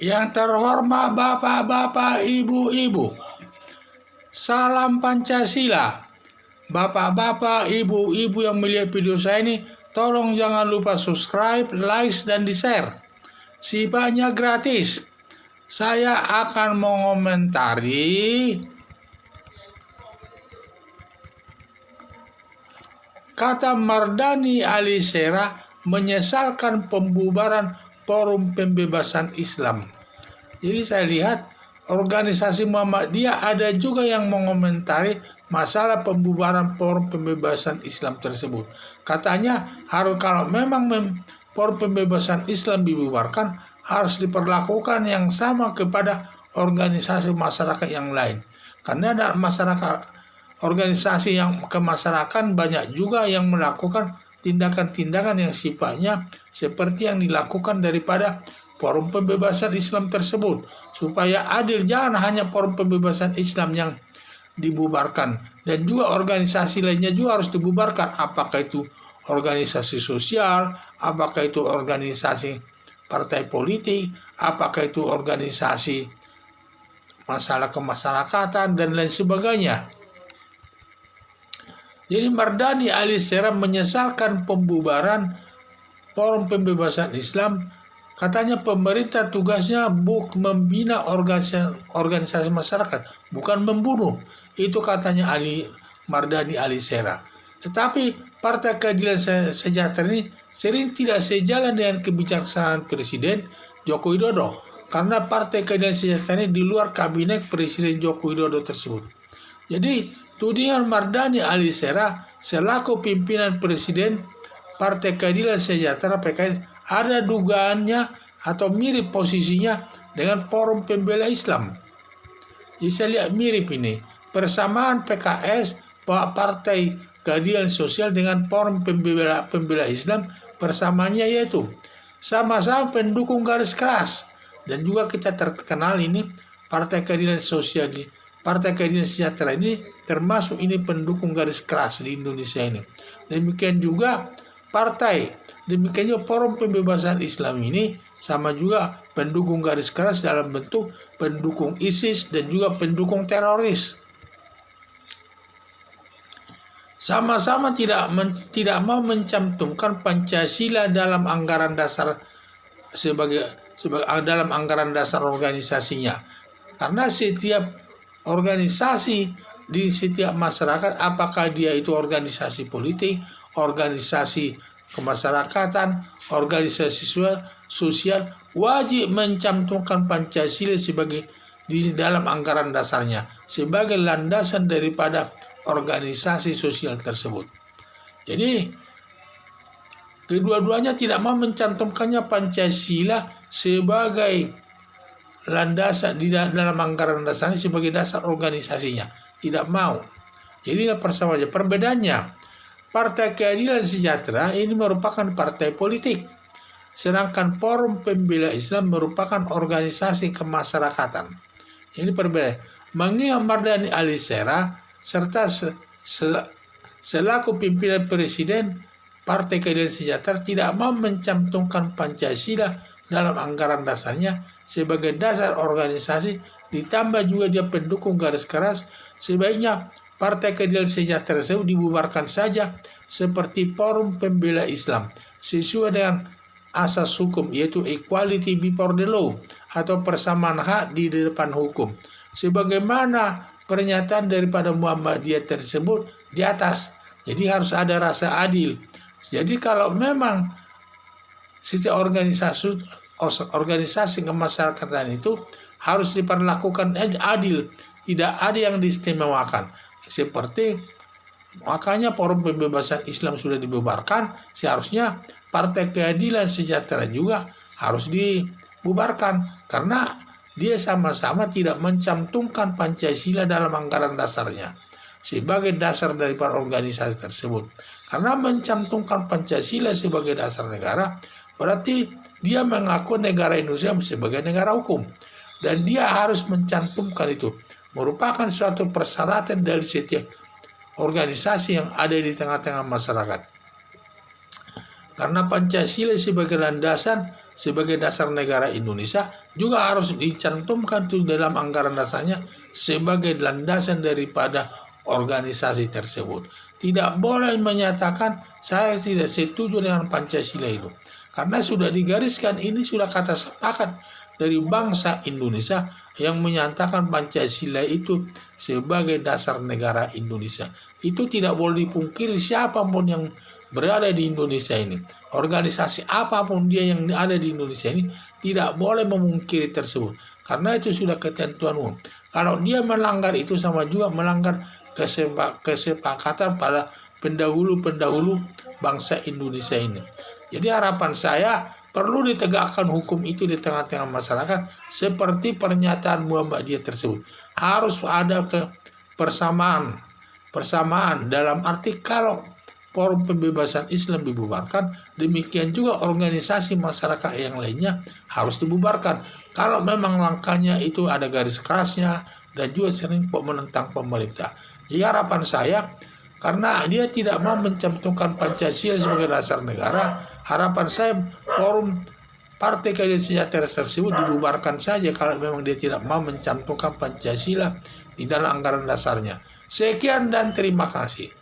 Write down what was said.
Yang terhormat bapak-bapak, ibu-ibu, salam Pancasila. Bapak-bapak, ibu-ibu yang melihat video saya ini, tolong jangan lupa subscribe, like, dan di-share. Sifatnya gratis. Saya akan mengomentari kata Mardhani Alisera menyesalkan pembubaran Forum Pembebasan Islam. Jadi saya lihat organisasi Muhammadiyah ada juga yang mengomentari masalah pembubaran Forum Pembebasan Islam tersebut. Katanya harus kalau memang Forum Pembebasan Islam dibubarkan, harus diperlakukan yang sama kepada organisasi masyarakat yang lain. Karena ada masyarakat organisasi yang kemasyarakatan banyak juga yang melakukan tindakan-tindakan yang sifatnya seperti yang dilakukan daripada Forum Pembebasan Islam tersebut. Supaya adil, jangan hanya Forum Pembebasan Islam yang dibubarkan, dan juga organisasi lainnya juga harus dibubarkan. Apakah itu organisasi sosial, apakah itu organisasi partai politik, apakah itu organisasi masalah kemasyarakatan, dan lain sebagainya. Jadi Mardhani Alisera menyesalkan pembubaran Forum Pembebasan Islam. Katanya pemerintah tugasnya membina organisasi masyarakat, bukan membunuh. Itu katanya Mardhani Alisera. Tetapi Partai Keadilan Sejahtera ini sering tidak sejalan dengan kebijaksanaan Presiden Joko Widodo. Karena Partai Keadilan Sejahtera ini di luar kabinet Presiden Joko Widodo tersebut. Jadi tudingan Mardhani Alisera selaku pimpinan Presiden Partai Keadilan Sejahtera PKS ada dugaannya atau mirip posisinya dengan Forum Pembela Islam. Jadi saya lihat mirip ini. Persamaan PKS, Partai Keadilan Sosial dengan Forum Pembela Islam, persamaannya yaitu sama-sama pendukung garis keras. Dan juga kita terkenal ini Partai Keadilan Sosial, Partai Keadilan Sejahtera ini termasuk ini pendukung garis keras di Indonesia ini. Demikian juga demikian juga Forum Pembebasan Islam ini sama juga pendukung garis keras dalam bentuk pendukung ISIS dan juga pendukung teroris. Sama-sama tidak mau mencantumkan Pancasila dalam anggaran dasar sebagai dalam anggaran dasar organisasinya. Karena setiap organisasi di setiap masyarakat, apakah dia itu organisasi politik, organisasi kemasyarakatan, organisasi sosial, wajib mencantumkan Pancasila sebagai di dalam anggaran dasarnya sebagai landasan daripada organisasi sosial tersebut. Jadi kedua-duanya tidak mau mencantumkannya Pancasila sebagai landasan di dalam anggaran dasarnya sebagai dasar organisasinya. Tidak mau. Jadi persamaan perbedaannya. Partai Keadilan Sejahtera ini merupakan partai politik, sedangkan Forum Pembela Islam merupakan organisasi kemasyarakatan. Ini perbedaan. Mengingat Mardhani Alisera serta selaku pimpinan Presiden Partai Keadilan Sejahtera tidak mau mencantumkan Pancasila dalam anggaran dasarnya sebagai dasar organisasi, ditambah juga dia pendukung garis keras, sebaiknya Partai Keadilan Sejahtera tersebut dibubarkan saja seperti Forum Pembela Islam sesuai dengan asas hukum, yaitu equality before the law atau persamaan hak di depan hukum, sebagaimana pernyataan daripada Muhammadiyah tersebut di atas. Jadi harus ada rasa adil. Jadi kalau memang setiap organisasi kemasyarakatan itu harus diperlakukan adil, tidak ada yang diistimewakan. Seperti makanya Forum Pembebasan Islam sudah dibubarkan, seharusnya Partai Keadilan Sejahtera juga harus dibubarkan karena dia sama-sama tidak mencantumkan Pancasila dalam anggaran dasarnya sebagai dasar daripada organisasi tersebut. Karena mencantumkan Pancasila sebagai dasar negara berarti dia mengaku negara Indonesia sebagai negara hukum, dan dia harus mencantumkan itu merupakan suatu persyaratan dari setiap organisasi yang ada di tengah-tengah masyarakat. Karena Pancasila sebagai landasan sebagai dasar negara Indonesia juga harus dicantumkan tuh dalam anggaran dasarnya sebagai landasan daripada organisasi tersebut. Tidak boleh menyatakan saya tidak setuju dengan Pancasila itu. Karena sudah digariskan, ini sudah kata sepakat dari bangsa Indonesia yang menyatakan Pancasila itu sebagai dasar negara Indonesia. Itu tidak boleh dipungkiri siapapun yang berada di Indonesia ini. Organisasi apapun dia yang ada di Indonesia ini tidak boleh memungkiri tersebut. Karena itu sudah ketentuan umum. Kalau dia melanggar itu sama juga melanggar kesepakatan pada pendahulu-pendahulu bangsa Indonesia ini. Jadi harapan saya perlu ditegakkan hukum itu di tengah-tengah masyarakat seperti pernyataan Muhammadiyah tersebut. Harus ada persamaan dalam arti kalau Forum Pembebasan Islam dibubarkan, demikian juga organisasi masyarakat yang lainnya harus dibubarkan. Kalau memang langkahnya itu ada garis kerasnya dan juga sering menentang pemerintah. Jadi harapan saya, karena dia tidak mau mencantumkan Pancasila sebagai dasar negara, harapan saya forum Partai Keadilan Sejahtera tersebut dibubarkan saja kalau memang dia tidak mau mencantumkan Pancasila di dalam anggaran dasarnya. Sekian dan terima kasih.